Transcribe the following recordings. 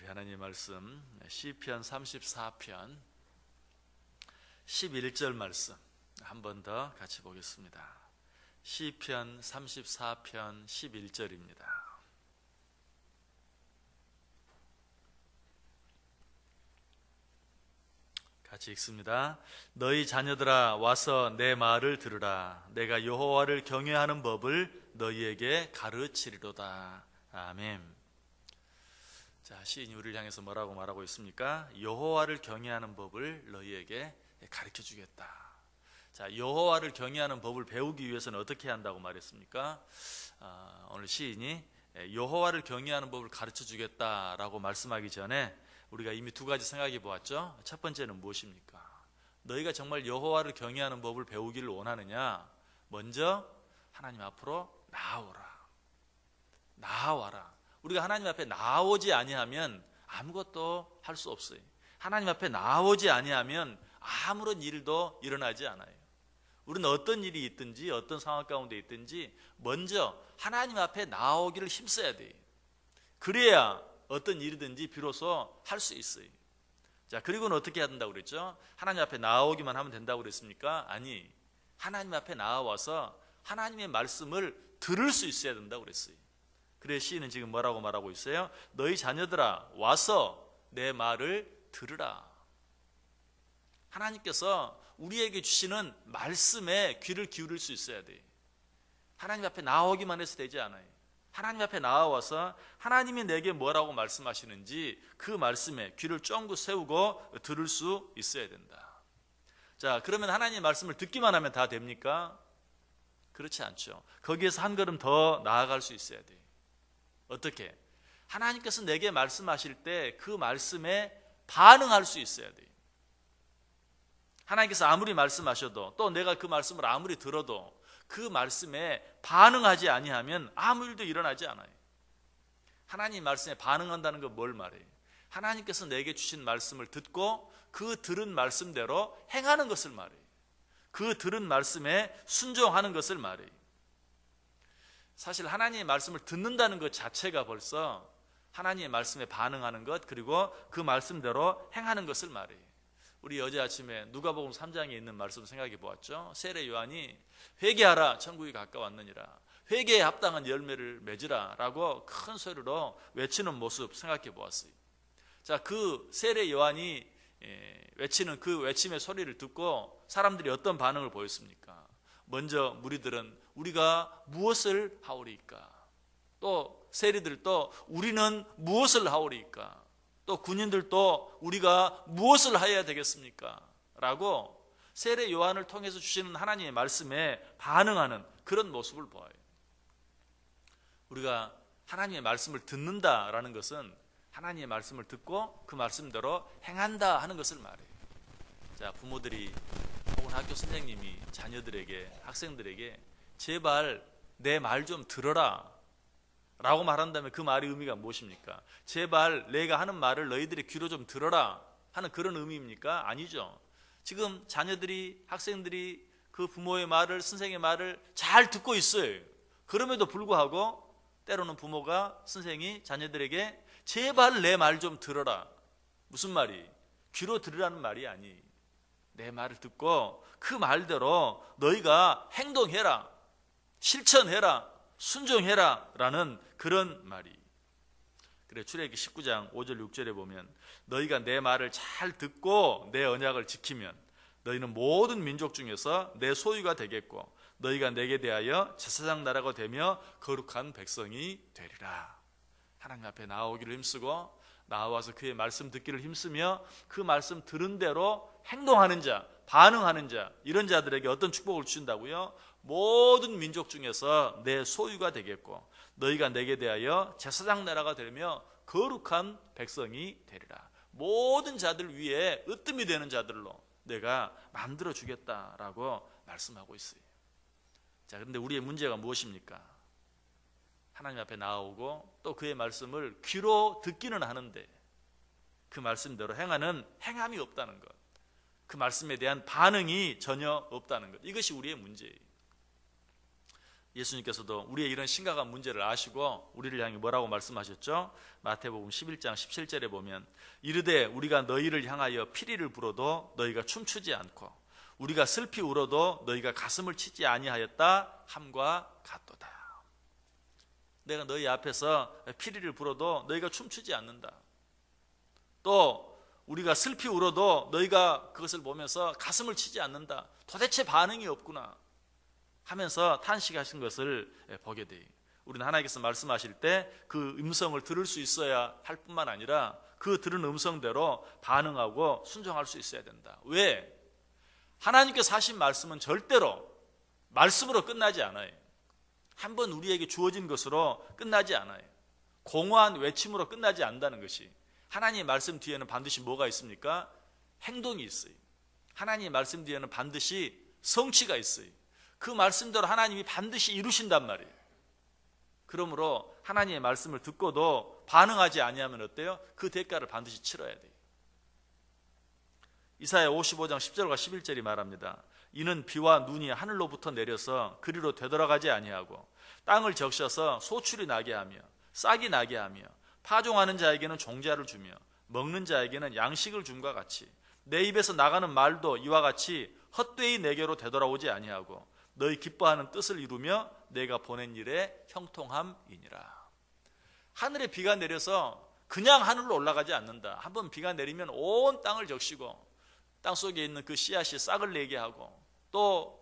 우리 하나님의 말씀 시편 34편 11절 말씀 한 번 더 같이 보겠습니다. 시편 34편 11절입니다. 같이 읽습니다. 너희 자녀들아 와서 내 말을 들으라. 내가 여호와를 경외하는 법을 너희에게 가르치리로다. 아멘. 자, 시인이 우리를 향해서 뭐라고 말하고 있습니까? 여호와를 경외하는 법을 너희에게 가르쳐 주겠다. 자, 여호와를 경외하는 법을 배우기 위해서는 어떻게 해야 한다고 말했습니까? 오늘 시인이 여호와를 경외하는 법을 가르쳐 주겠다라고 말씀하기 전에 우리가 이미 두 가지 생각해 보았죠. 첫 번째는 무엇입니까? 너희가 정말 여호와를 경외하는 법을 배우기를 원하느냐? 먼저 하나님 앞으로 나아와라. 우리가 하나님 앞에 나오지 아니하면 아무것도 할 수 없어요. 하나님 앞에 나오지 아니하면 아무런 일도 일어나지 않아요. 우리는 어떤 일이 있든지 어떤 상황 가운데 있든지 먼저 하나님 앞에 나오기를 힘써야 돼요. 그래야 어떤 일이든지 비로소 할 수 있어요. 자, 그리고는 어떻게 해야 된다고 그랬죠? 하나님 앞에 나오기만 하면 된다고 그랬습니까? 아니, 하나님 앞에 나와서 하나님의 말씀을 들을 수 있어야 된다고 그랬어요. 그래 시인은 지금 뭐라고 말하고 있어요? 너희 자녀들아 와서 내 말을 들으라. 하나님께서 우리에게 주시는 말씀에 귀를 기울일 수 있어야 돼요. 하나님 앞에 나오기만 해서 되지 않아요. 하나님 앞에 나와서 하나님이 내게 뭐라고 말씀하시는지 그 말씀에 귀를 쫑긋 세우고 들을 수 있어야 된다. 자, 그러면 하나님의 말씀을 듣기만 하면 다 됩니까? 그렇지 않죠. 거기에서 한 걸음 더 나아갈 수 있어야 돼요. 어떻게? 하나님께서 내게 말씀하실 때 그 말씀에 반응할 수 있어야 돼요. 하나님께서 아무리 말씀하셔도 또 내가 그 말씀을 아무리 들어도 그 말씀에 반응하지 아니하면 아무 일도 일어나지 않아요. 하나님 말씀에 반응한다는 건 뭘 말해요? 하나님께서 내게 주신 말씀을 듣고 그 들은 말씀대로 행하는 것을 말해요. 그 들은 말씀에 순종하는 것을 말해요. 사실 하나님의 말씀을 듣는다는 것 자체가 벌써 하나님의 말씀에 반응하는 것, 그리고 그 말씀대로 행하는 것을 말해요. 우리 어제 아침에 누가복음 3장에 있는 말씀 생각해 보았죠. 세례 요한이 회개하라, 천국이 가까웠느니라, 회개에 합당한 열매를 맺으라 라고 큰 소리로 외치는 모습 생각해 보았어요. 자, 그 세례 요한이 외치는 그 외침의 소리를 듣고 사람들이 어떤 반응을 보였습니까? 먼저 무리들은 우리가 무엇을 하오리까? 또 세리들도 우리는 무엇을 하오리까? 또 군인들도 우리가 무엇을 해야 되겠습니까? 라고 세례 요한을 통해서 주시는 하나님의 말씀에 반응하는 그런 모습을 보아요. 우리가 하나님의 말씀을 듣는다라는 것은 하나님의 말씀을 듣고 그 말씀대로 행한다 하는 것을 말해요. 자, 부모들이 혹은 학교 선생님이 자녀들에게, 학생들에게 제발 내 말 좀 들어라 라고 말한다면 그 말의 의미가 무엇입니까? 제발 내가 하는 말을 너희들이 귀로 좀 들어라 하는 그런 의미입니까? 아니죠. 지금 자녀들이, 학생들이 그 부모의 말을, 선생의 말을 잘 듣고 있어요. 그럼에도 불구하고 때로는 부모가, 선생이 자녀들에게 제발 내 말 좀 들어라. 무슨 말이? 귀로 들으라는 말이 아니. 내 말을 듣고 그 말대로 너희가 행동해라, 실천해라, 순종해라 라는 그런 말이. 그래 출애굽기 19장 5절 6절에 보면 너희가 내 말을 잘 듣고 내 언약을 지키면 너희는 모든 민족 중에서 내 소유가 되겠고 너희가 내게 대하여 제사장 나라가 되며 거룩한 백성이 되리라. 하나님 앞에 나오기를 힘쓰고 나와서 그의 말씀 듣기를 힘쓰며 그 말씀 들은 대로 행동하는 자, 반응하는 자, 이런 자들에게 어떤 축복을 주신다고요? 모든 민족 중에서 내 소유가 되겠고 너희가 내게 대하여 제사장 나라가 되며 거룩한 백성이 되리라. 모든 자들 위에 으뜸이 되는 자들로 내가 만들어 주겠다라고 말씀하고 있어요. 자, 그런데 우리의 문제가 무엇입니까? 하나님 앞에 나오고 또 그의 말씀을 귀로 듣기는 하는데 그 말씀대로 행하는 행함이 없다는 것, 그 말씀에 대한 반응이 전혀 없다는 것, 이것이 우리의 문제예요. 예수님께서도 우리의 이런 심각한 문제를 아시고 우리를 향해 뭐라고 말씀하셨죠? 마태복음 11장 17절에 보면 이르되 우리가 너희를 향하여 피리를 불어도 너희가 춤추지 않고 우리가 슬피 울어도 너희가 가슴을 치지 아니하였다 함과 같도다. 내가 너희 앞에서 피리를 불어도 너희가 춤추지 않는다. 또 우리가 슬피 울어도 너희가 그것을 보면서 가슴을 치지 않는다. 도대체 반응이 없구나 하면서 탄식하신 것을 보게 돼요. 우리는 하나님께서 말씀하실 때 그 음성을 들을 수 있어야 할 뿐만 아니라 그 들은 음성대로 반응하고 순종할 수 있어야 된다. 왜? 하나님께서 하신 말씀은 절대로 말씀으로 끝나지 않아요. 한번 우리에게 주어진 것으로 끝나지 않아요. 공허한 외침으로 끝나지 않는다는 것이, 하나님의 말씀 뒤에는 반드시 뭐가 있습니까? 행동이 있어요. 하나님의 말씀 뒤에는 반드시 성취가 있어요. 그 말씀대로 하나님이 반드시 이루신단 말이에요. 그러므로 하나님의 말씀을 듣고도 반응하지 아니하면 어때요? 그 대가를 반드시 치러야 돼요. 이사야 55장 10절과 11절이 말합니다. 이는 비와 눈이 하늘로부터 내려서 그리로 되돌아가지 아니하고 땅을 적셔서 소출이 나게 하며 싹이 나게 하며 파종하는 자에게는 종자를 주며 먹는 자에게는 양식을 줌과 같이 내 입에서 나가는 말도 이와 같이 헛되이 내게로 되돌아오지 아니하고 너희 기뻐하는 뜻을 이루며 내가 보낸 일에 형통함이니라. 하늘에 비가 내려서 그냥 하늘로 올라가지 않는다. 한번 비가 내리면 온 땅을 적시고 땅속에 있는 그 씨앗이 싹을 내게 하고 또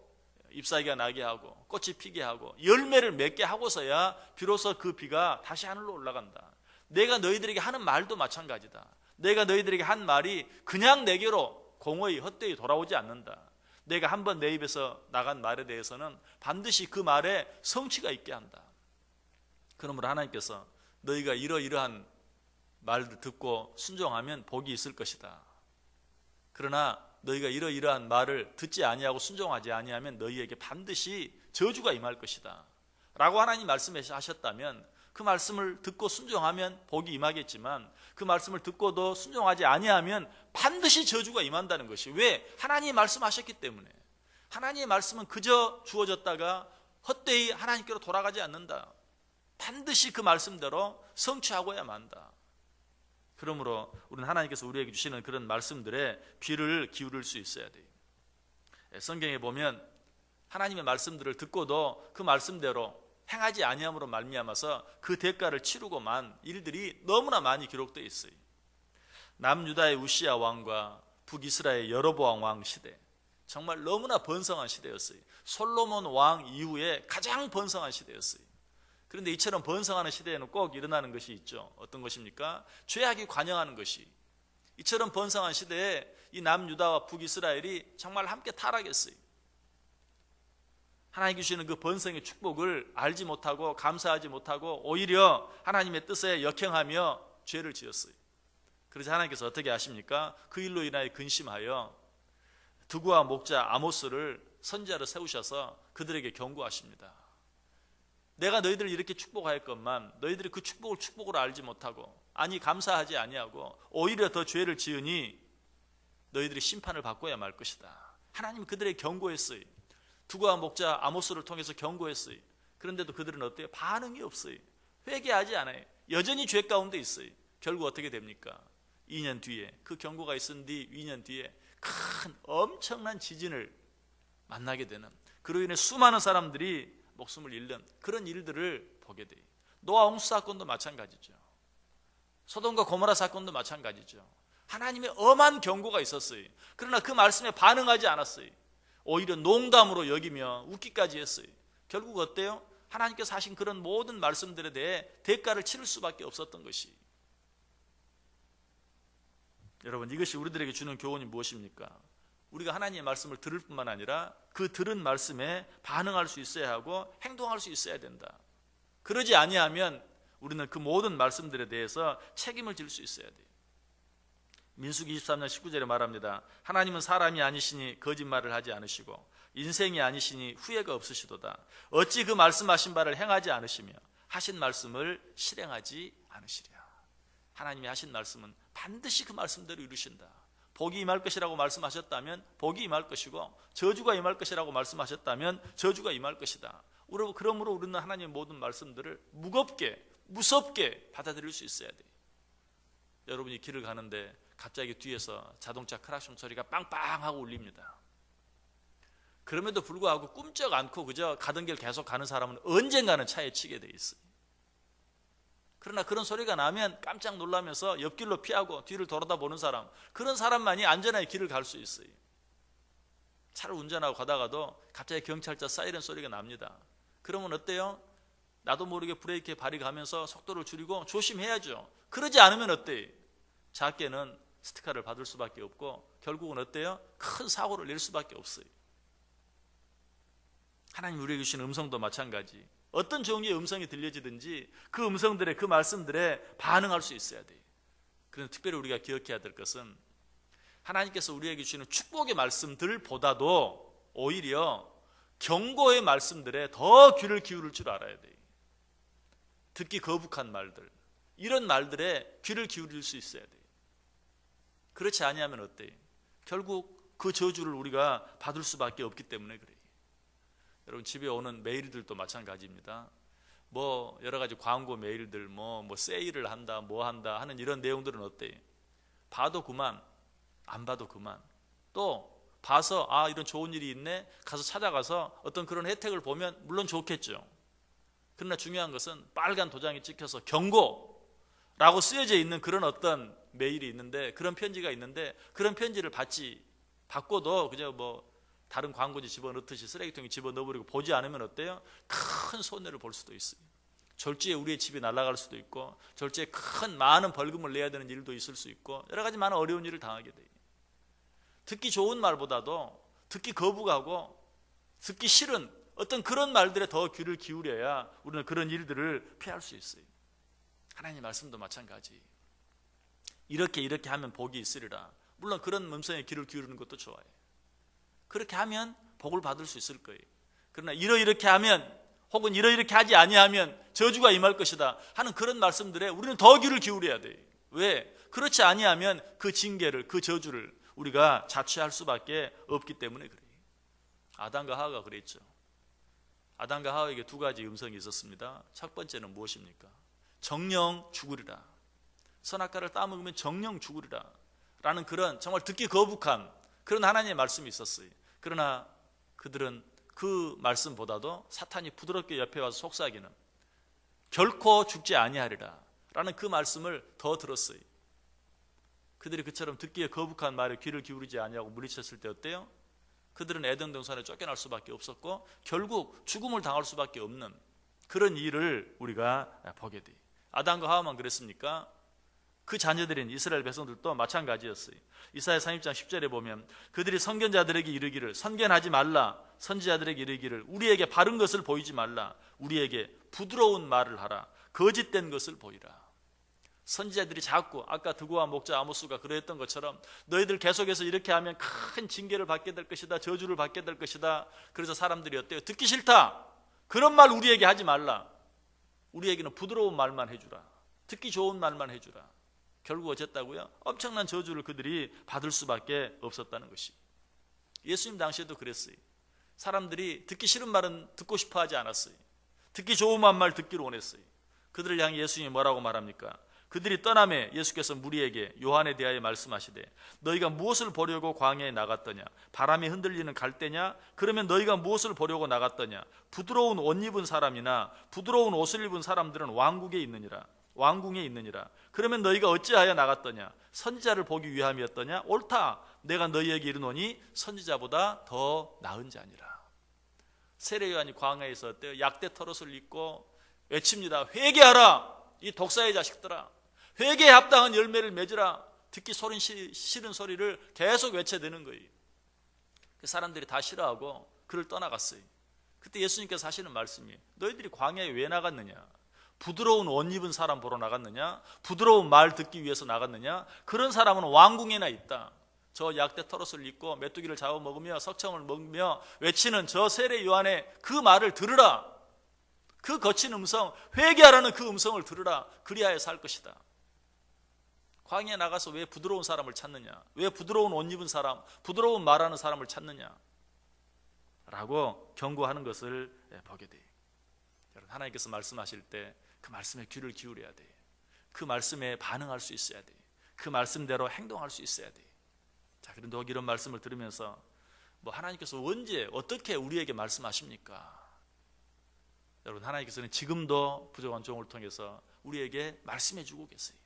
잎사귀가 나게 하고 꽃이 피게 하고 열매를 맺게 하고서야 비로소 그 비가 다시 하늘로 올라간다. 내가 너희들에게 하는 말도 마찬가지다. 내가 너희들에게 한 말이 그냥 내게로 공허히 헛되이 돌아오지 않는다. 내가 한번 내 입에서 나간 말에 대해서는 반드시 그 말에 성취가 있게 한다. 그러므로 하나님께서 너희가 이러이러한 말을 듣고 순종하면 복이 있을 것이다. 그러나 너희가 이러이러한 말을 듣지 아니하고 순종하지 아니하면 너희에게 반드시 저주가 임할 것이다 라고 하나님 말씀하셨다면 그 말씀을 듣고 순종하면 복이 임하겠지만 그 말씀을 듣고도 순종하지 아니하면 반드시 저주가 임한다는 것이, 왜? 하나님이 말씀하셨기 때문에. 하나님의 말씀은 그저 주어졌다가 헛되이 하나님께로 돌아가지 않는다. 반드시 그 말씀대로 성취하고야 만다. 그러므로 우리는 하나님께서 우리에게 주시는 그런 말씀들에 귀를 기울일 수 있어야 돼요. 성경에 보면 하나님의 말씀들을 듣고도 그 말씀대로 행하지 아니함으로 말미암아서 그 대가를 치르고만 일들이 너무나 많이 기록되어 있어요. 남유다의 우시야 왕과 북이스라엘의 여로보암 왕 시대, 정말 너무나 번성한 시대였어요. 솔로몬 왕 이후에 가장 번성한 시대였어요. 그런데 이처럼 번성하는 시대에는 꼭 일어나는 것이 있죠. 어떤 것입니까? 죄악이 관영하는 것이. 이처럼 번성한 시대에 이 남유다와 북이스라엘이 정말 함께 타락했어요. 하나님이 주시는 그 번성의 축복을 알지 못하고 감사하지 못하고 오히려 하나님의 뜻에 역행하며 죄를 지었어요. 그래서 하나님께서 어떻게 하십니까? 그 일로 인하여 근심하여 두구와 목자 아모스를 선지자로 세우셔서 그들에게 경고하십니다. 내가 너희들을 이렇게 축복하였건만 너희들이 그 축복을 축복으로 알지 못하고 아니 감사하지 아니하고 오히려 더 죄를 지으니 너희들이 심판을 받고야 말 것이다. 하나님이 그들에게 경고했어요. 두구와 목자 아모스를 통해서 경고했어요. 그런데도 그들은 어때요? 반응이 없어요. 회개하지 않아요. 여전히 죄 가운데 있어요. 결국 어떻게 됩니까? 2년 뒤에, 그 경고가 있은 뒤 2년 뒤에 큰 엄청난 지진을 만나게 되는, 그로 인해 수많은 사람들이 목숨을 잃는 그런 일들을 보게 돼요. 노아 홍수 사건도 마찬가지죠. 소돔과 고모라 사건도 마찬가지죠. 하나님의 엄한 경고가 있었어요. 그러나 그 말씀에 반응하지 않았어요. 오히려 농담으로 여기며 웃기까지 했어요. 결국 어때요? 하나님께서 하신 그런 모든 말씀들에 대해 대가를 치를 수밖에 없었던 것이. 여러분, 이것이 우리들에게 주는 교훈이 무엇입니까? 우리가 하나님의 말씀을 들을 뿐만 아니라 그 들은 말씀에 반응할 수 있어야 하고 행동할 수 있어야 된다. 그러지 아니하면 우리는 그 모든 말씀들에 대해서 책임을 질 수 있어야 돼요. 민수기 23장 19절에 말합니다. 하나님은 사람이 아니시니 거짓말을 하지 않으시고 인생이 아니시니 후회가 없으시도다. 어찌 그 말씀하신 바를 행하지 않으시며 하신 말씀을 실행하지 않으시랴. 하나님이 하신 말씀은 반드시 그 말씀대로 이루신다. 복이 임할 것이라고 말씀하셨다면 복이 임할 것이고 저주가 임할 것이라고 말씀하셨다면 저주가 임할 것이다. 그러므로 우리는 하나님의 모든 말씀들을 무섭게 받아들일 수 있어야 돼요. 여러분이 길을 가는데 갑자기 뒤에서 자동차 크락션 소리가 빵빵하고 울립니다. 그럼에도 불구하고 꿈쩍 않고 그저 가던 길 계속 가는 사람은 언젠가는 차에 치게 돼 있어요. 그러나 그런 소리가 나면 깜짝 놀라면서 옆길로 피하고 뒤를 돌아다보는 사람, 그런 사람만이 안전하게 길을 갈 수 있어요. 차를 운전하고 가다가도 갑자기 경찰차 사이렌 소리가 납니다. 그러면 어때요? 나도 모르게 브레이크에 발이 가면서 속도를 줄이고 조심해야죠. 그러지 않으면 어때요? 작게는 스티커를 받을 수밖에 없고 결국은 어때요? 큰 사고를 낼 수밖에 없어요. 하나님 우리에게 주신 음성도 마찬가지. 어떤 종류의 음성이 들려지든지 그 음성들의 그 말씀들에 반응할 수 있어야 돼요. 그런데 특별히 우리가 기억해야 될 것은 하나님께서 우리에게 주시는 축복의 말씀들보다도 오히려 경고의 말씀들에 더 귀를 기울일 줄 알아야 돼요. 듣기 거북한 말들, 이런 말들에 귀를 기울일 수 있어야 돼요. 그렇지 아니하면 어때요? 결국 그 저주를 우리가 받을 수밖에 없기 때문에 그래요. 여러분 집에 오는 메일들도 마찬가지입니다. 뭐 여러 가지 광고 메일들, 뭐 세일을 한다, 뭐 한다 하는 이런 내용들은 어때요? 봐도 그만, 안 봐도 그만. 또 봐서 이런 좋은 일이 있네, 가서 찾아가서 어떤 그런 혜택을 보면 물론 좋겠죠. 그러나 중요한 것은 빨간 도장이 찍혀서 경고라고 쓰여져 있는 그런 어떤 메일이 있는데, 그런 편지가 있는데, 그런 편지를 받고도 그저 뭐 다른 광고지 집어넣듯이 쓰레기통에 집어넣어버리고 보지 않으면 어때요? 큰 손해를 볼 수도 있어요. 졸지에 우리의 집이 날아갈 수도 있고, 졸지에 많은 벌금을 내야 되는 일도 있을 수 있고, 여러 가지 많은 어려운 일을 당하게 돼요. 듣기 좋은 말보다도 듣기 거부하고 듣기 싫은 어떤 그런 말들에 더 귀를 기울여야 우리는 그런 일들을 피할 수 있어요. 하나님 말씀도 마찬가지. 이렇게 하면 복이 있으리라. 물론 그런 음성에 귀를 기울이는 것도 좋아요. 그렇게 하면 복을 받을 수 있을 거예요. 그러나 이렇게 하면, 혹은 이렇게 하지 아니하면 저주가 임할 것이다 하는 그런 말씀들에 우리는 더 귀를 기울여야 돼요. 왜? 그렇지 아니하면 그 징계를, 그 저주를 우리가 자취할 수밖에 없기 때문에 그래요. 아담과 하와가 그랬죠. 아담과 하와에게 두 가지 음성이 있었습니다. 첫 번째는 무엇입니까? 정령 죽으리라. 선악과를 따먹으면 정령 죽으리라 라는 그런 정말 듣기 거북한 그런 하나님의 말씀이 있었어요. 그러나 그들은 그 말씀보다도 사탄이 부드럽게 옆에 와서 속삭이는 결코 죽지 아니하리라 라는 그 말씀을 더 들었어요. 그들이 그처럼 듣기에 거북한 말에 귀를 기울이지 아니하고 물리쳤을 때 어때요? 그들은 에덴 동산에 쫓겨날 수밖에 없었고 결국 죽음을 당할 수밖에 없는 그런 일을 우리가 보게 돼요. 아담과 하와만 그랬습니까? 그 자녀들인 이스라엘 백성들도 마찬가지였어요. 이사야 30장 10절에 보면 그들이 선견자들에게 이르기를 선견하지 말라, 선지자들에게 이르기를 우리에게 바른 것을 보이지 말라, 우리에게 부드러운 말을 하라, 거짓된 것을 보이라. 선지자들이 자꾸 아까 드고와 목자 아모스가 그러했던 것처럼 너희들 계속해서 이렇게 하면 큰 징계를 받게 될 것이다, 저주를 받게 될 것이다. 그래서 사람들이 어때요? 듣기 싫다, 그런 말 우리에게 하지 말라, 우리에게는 부드러운 말만 해주라, 듣기 좋은 말만 해주라. 결국 어쨌다고요? 엄청난 저주를 그들이 받을 수밖에 없었다는 것이. 예수님 당시에도 그랬어요. 사람들이 듣기 싫은 말은 듣고 싶어 하지 않았어요. 듣기 좋은 말 듣기를 원했어요. 그들을 향해 예수님이 뭐라고 말합니까? 그들이 떠남에 예수께서 무리에게 요한에 대하여 말씀하시되 너희가 무엇을 보려고 광야에 나갔더냐? 바람이 흔들리는 갈대냐? 그러면 너희가 무엇을 보려고 나갔더냐? 부드러운 옷 입은 사람이나 부드러운 옷을 입은 사람들은 왕궁에 있느니라. 그러면 너희가 어찌하여 나갔더냐? 선지자를 보기 위함이었더냐? 옳다, 내가 너희에게 이르노니 선지자보다 더 나은 자니라. 세례 요한이 광야에서 어때요? 약대 털옷을 입고 외칩니다. 회개하라, 이 독사의 자식들아, 회개에 합당한 열매를 맺으라. 듣기 싫은 소리를 계속 외쳐대는 거예요. 그 사람들이 다 싫어하고 그를 떠나갔어요. 그때 예수님께서 하시는 말씀이 너희들이 광야에 왜 나갔느냐? 부드러운 옷 입은 사람 보러 나갔느냐? 부드러운 말 듣기 위해서 나갔느냐? 그런 사람은 왕궁에나 있다. 저 약대 털옷을 입고 메뚜기를 잡아먹으며 석청을 먹으며 외치는 저 세례 요한의 그 말을 들으라. 그 거친 음성, 회개하라는 그 음성을 들으라. 그리하여 살 것이다. 광야에 나가서 왜 부드러운 사람을 찾느냐? 왜 부드러운 옷 입은 사람, 부드러운 말하는 사람을 찾느냐? 라고 경고하는 것을 보게 돼요. 여러분, 하나님께서 말씀하실 때 그 말씀에 귀를 기울여야 돼요. 그 말씀에 반응할 수 있어야 돼요. 그 말씀대로 행동할 수 있어야 돼요. 자, 그런데 이런 말씀을 들으면서 하나님께서 언제 어떻게 우리에게 말씀하십니까? 여러분, 하나님께서는 지금도 부족한 종을 통해서 우리에게 말씀해 주고 계세요.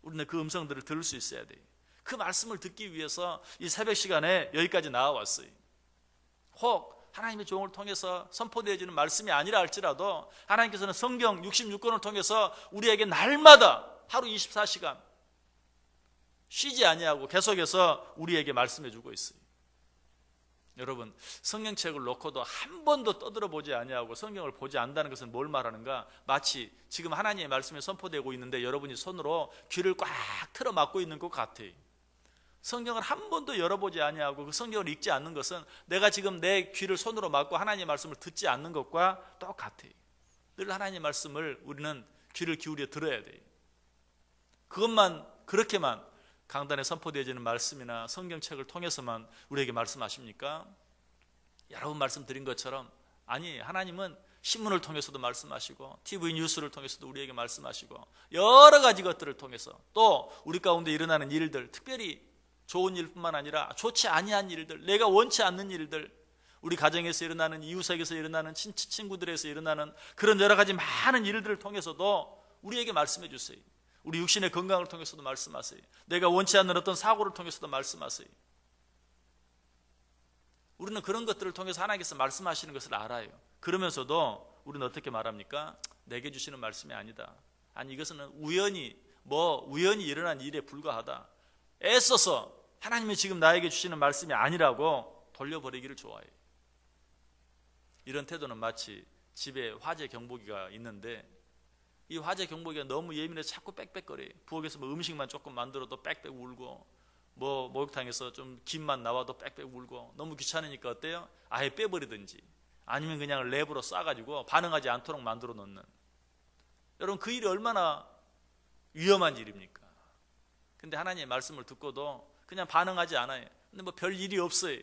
우리는 그 음성들을 들을 수 있어야 돼요. 그 말씀을 듣기 위해서 이 새벽 시간에 여기까지 나와왔어요. 혹 하나님의 종을 통해서 선포되어지는 말씀이 아니라 할지라도 하나님께서는 성경 66권을 통해서 우리에게 날마다 하루 24시간 쉬지 아니하고 계속해서 우리에게 말씀해 주고 있어요. 여러분, 성경책을 놓고도 한 번도 떠들어 보지 아니하고 성경을 보지 않는다는 것은 뭘 말하는가? 마치 지금 하나님의 말씀이 선포되고 있는데 여러분이 손으로 귀를 꽉 틀어 막고 있는 것 같아요. 성경을 한 번도 열어보지 아니하고 그 성경을 읽지 않는 것은 내가 지금 내 귀를 손으로 막고 하나님의 말씀을 듣지 않는 것과 똑같아요. 늘 하나님의 말씀을 우리는 귀를 기울여 들어야 돼요. 그렇게만 강단에 선포되어지는 말씀이나 성경책을 통해서만 우리에게 말씀하십니까? 여러 번 말씀드린 것처럼 아니, 하나님은 신문을 통해서도 말씀하시고 TV 뉴스를 통해서도 우리에게 말씀하시고 여러 가지 것들을 통해서 또 우리 가운데 일어나는 일들, 특별히 좋은 일뿐만 아니라 좋지 아니한 일들, 내가 원치 않는 일들, 우리 가정에서 일어나는, 이웃에게서 일어나는, 친구들에서 일어나는 그런 여러 가지 많은 일들을 통해서도 우리에게 말씀해 주세요. 우리 육신의 건강을 통해서도 말씀하세요. 내가 원치 않는 어떤 사고를 통해서도 말씀하세요. 우리는 그런 것들을 통해서 하나님께서 말씀하시는 것을 알아요. 그러면서도 우리는 어떻게 말합니까? 내게 주시는 말씀이 아니다. 아니, 이것은 우연히 일어난 일에 불과하다. 애써서 하나님이 지금 나에게 주시는 말씀이 아니라고 돌려버리기를 좋아해요. 이런 태도는 마치 집에 화재 경보기가 있는데 이 화재 경보기가 너무 예민해서 자꾸 빽빽거려요. 부엌에서 음식만 조금 만들어도 빽빽 울고 목욕탕에서 좀 김만 나와도 빽빽 울고 너무 귀찮으니까 어때요? 아예 빼버리든지 아니면 그냥 랩으로 싸가지고 반응하지 않도록 만들어 놓는. 여러분, 그 일이 얼마나 위험한 일입니까? 근데 하나님의 말씀을 듣고도 그냥 반응하지 않아요. 근데 별 일이 없어요.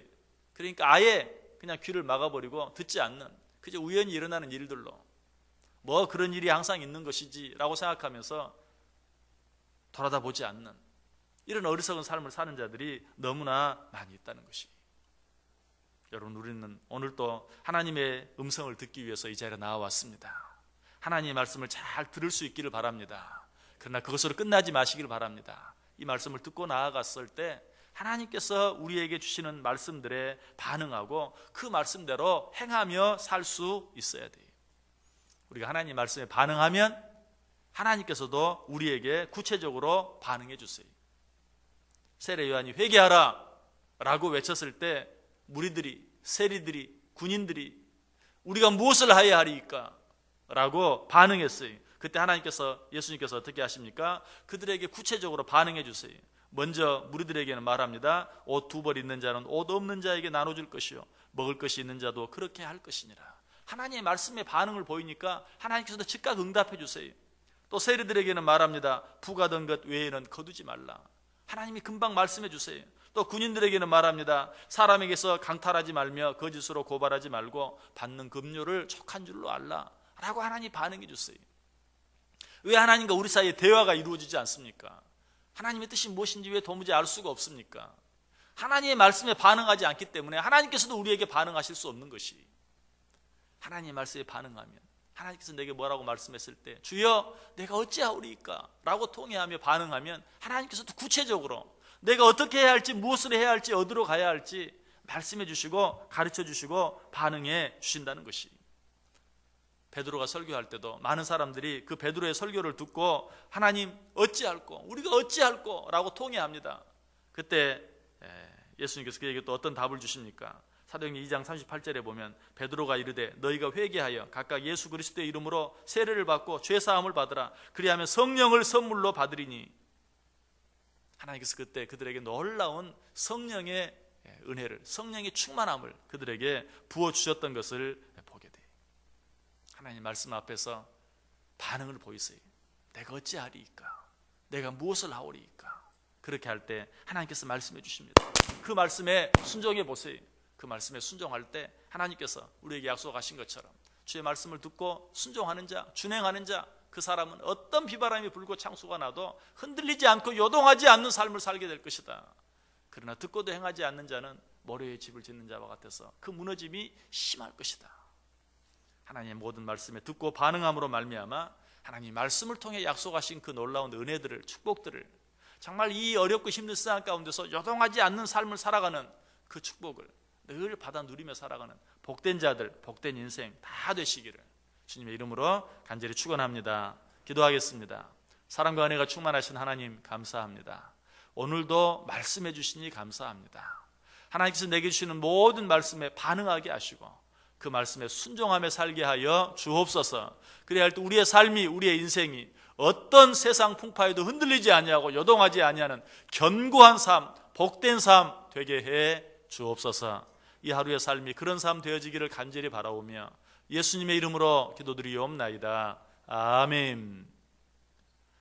그러니까 아예 그냥 귀를 막아버리고 듣지 않는, 그저 우연히 일어나는 일들로 그런 일이 항상 있는 것이지 라고 생각하면서 돌아다 보지 않는 이런 어리석은 삶을 사는 자들이 너무나 많이 있다는 것이. 여러분, 우리는 오늘 또 하나님의 음성을 듣기 위해서 이 자리에 나와왔습니다. 하나님의 말씀을 잘 들을 수 있기를 바랍니다. 그러나 그것으로 끝나지 마시기를 바랍니다. 이 말씀을 듣고 나아갔을 때 하나님께서 우리에게 주시는 말씀들에 반응하고 그 말씀대로 행하며 살 수 있어야 돼요. 우리가 하나님 말씀에 반응하면 하나님께서도 우리에게 구체적으로 반응해 주세요. 세례 요한이 회개하라 라고 외쳤을 때 무리들이, 세리들이, 군인들이 우리가 무엇을 해야 하리까? 라고 반응했어요. 그때 예수님께서 어떻게 하십니까? 그들에게 구체적으로 반응해 주세요. 먼저 무리들에게는 말합니다. 옷 2벌 있는 자는 옷 없는 자에게 나눠줄 것이요 먹을 것이 있는 자도 그렇게 할 것이니라. 하나님의 말씀에 반응을 보이니까 하나님께서도 즉각 응답해 주세요. 또 세리들에게는 말합니다. 부가던 것 외에는 거두지 말라. 하나님이 금방 말씀해 주세요. 또 군인들에게는 말합니다. 사람에게서 강탈하지 말며 거짓으로 고발하지 말고 받는 급료를 촉한 줄로 알라 라고 하나님이 반응해 주세요. 왜 하나님과 우리 사이에 대화가 이루어지지 않습니까? 하나님의 뜻이 무엇인지 왜 도무지 알 수가 없습니까? 하나님의 말씀에 반응하지 않기 때문에 하나님께서도 우리에게 반응하실 수 없는 것이, 하나님의 말씀에 반응하면 하나님께서 내게 뭐라고 말씀했을 때 주여 내가 어찌하오리까? 라고 통회하며 반응하면 하나님께서도 구체적으로 내가 어떻게 해야 할지, 무엇을 해야 할지, 어디로 가야 할지 말씀해 주시고 가르쳐 주시고 반응해 주신다는 것이. 베드로가 설교할 때도 많은 사람들이 그 베드로의 설교를 듣고 하나님 어찌할꼬, 우리가 어찌할꼬 라고 통회합니다. 그때 예수님께서 그에게 또 어떤 답을 주십니까? 사도행전 2장 38절에 보면 베드로가 이르되 너희가 회개하여 각각 예수 그리스도의 이름으로 세례를 받고 죄사함을 받으라. 그리하면 성령을 선물로 받으리니. 하나님께서 그때 그들에게 놀라운 성령의 은혜를, 성령의 충만함을 그들에게 부어주셨던 것을 보게 돼요. 하나님 말씀 앞에서 반응을 보이세요. 내가 어찌하리이까? 내가 무엇을 하오리이까? 그렇게 할 때 하나님께서 말씀해 주십니다. 그 말씀에 순종해 보세요. 그 말씀에 순종할 때 하나님께서 우리에게 약속하신 것처럼 주의 말씀을 듣고 순종하는 자, 준행하는 자, 그 사람은 어떤 비바람이 불고 창수가 나도 흔들리지 않고 요동하지 않는 삶을 살게 될 것이다. 그러나 듣고도 행하지 않는 자는 모래에 집을 짓는 자와 같아서 그 무너짐이 심할 것이다. 하나님의 모든 말씀에 듣고 반응함으로 말미암아 하나님 말씀을 통해 약속하신 그 놀라운 은혜들을, 축복들을, 정말 이 어렵고 힘든 세상 가운데서 요동하지 않는 삶을 살아가는 그 축복을 늘 받아 누리며 살아가는 복된 자들, 복된 인생 다 되시기를 주님의 이름으로 간절히 축원합니다. 기도하겠습니다. 사랑과 은혜가 충만하신 하나님 감사합니다. 오늘도 말씀해 주시니 감사합니다. 하나님께서 내게 주시는 모든 말씀에 반응하게 하시고 그 말씀에 순종하며 살게 하여 주옵소서. 그래야 할 때 우리의 삶이, 우리의 인생이 어떤 세상 풍파에도 흔들리지 아니하고 요동하지 아니하는 견고한 삶, 복된 삶 되게 해 주옵소서. 이 하루의 삶이 그런 삶 되어지기를 간절히 바라오며 예수님의 이름으로 기도드리옵나이다. 아멘.